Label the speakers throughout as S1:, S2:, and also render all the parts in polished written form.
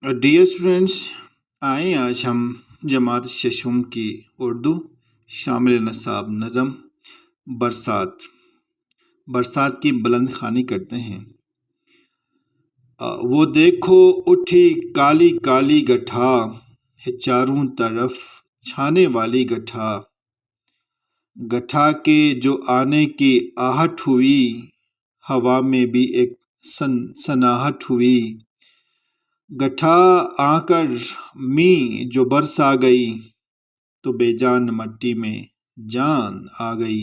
S1: Dear students, आए आज हम जमात शशम की उर्दू शामिल नसाब नज़म बरसात की बुलंद खानी करते हैं। वो देखो उठी काली काली गठा है, चारों तरफ छाने वाली गठा। गठा के जो आने की आहट हुई, हवा में भी एक सनाहट हुई। गठा आकर मी जो बरस आ गई, तो बेजान मट्टी में जान आ गई।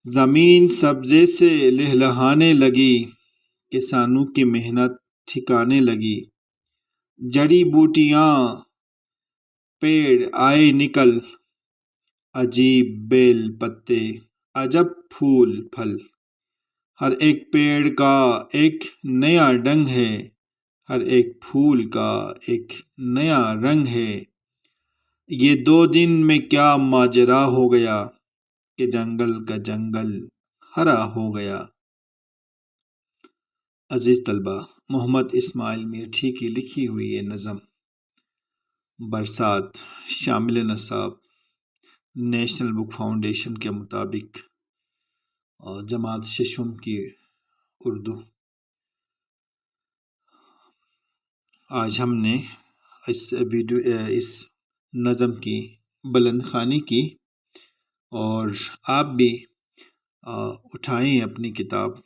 S1: ज़मीन सब्ज़े से लहलहाने लगी, किसानों की मेहनत ठिकाने लगी। जड़ी बूटियाँ पेड़ आए निकल, अजीब बेल पत्ते अजब फूल फल। हर एक पेड़ का एक नया ढंग है, हर एक फूल का एक नया रंग है। ये 2 दिन में क्या माजरा हो गया, कि जंगल का जंगल हरा हो गया। अजीज तलबा, मोहम्मद इस्माइल मीठी की लिखी हुई ये नज़म बरसात शामिल नसाब नेशनल बुक फाउंडेशन के मुताबिक जमात शशम की उर्दू। आज हमने इस नज़म की बुलंद खानी की, और आप भी उठाएं अपनी किताब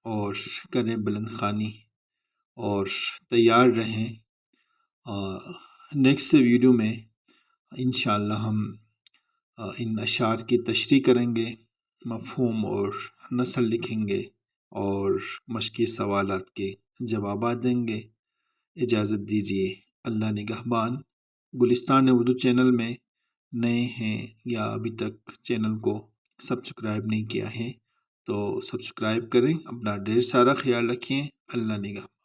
S1: और करें बुलंद खानी और तैयार रहें। नेक्स्ट वीडियो में इंशाअल्लाह हम इन अशार की तशरीह करेंगे, मफ़हूम और नस्ल लिखेंगे और मश्की सवालात के जवाब देंगे। इजाज़त दीजिए। अल्लाह निगहबान। गुलिस्तान उर्दू चैनल में नए हैं या अभी तक चैनल को सब्सक्राइब नहीं किया है तो सब्सक्राइब करें। अपना ढेर सारा ख्याल रखें। अल्लाह निगहबान।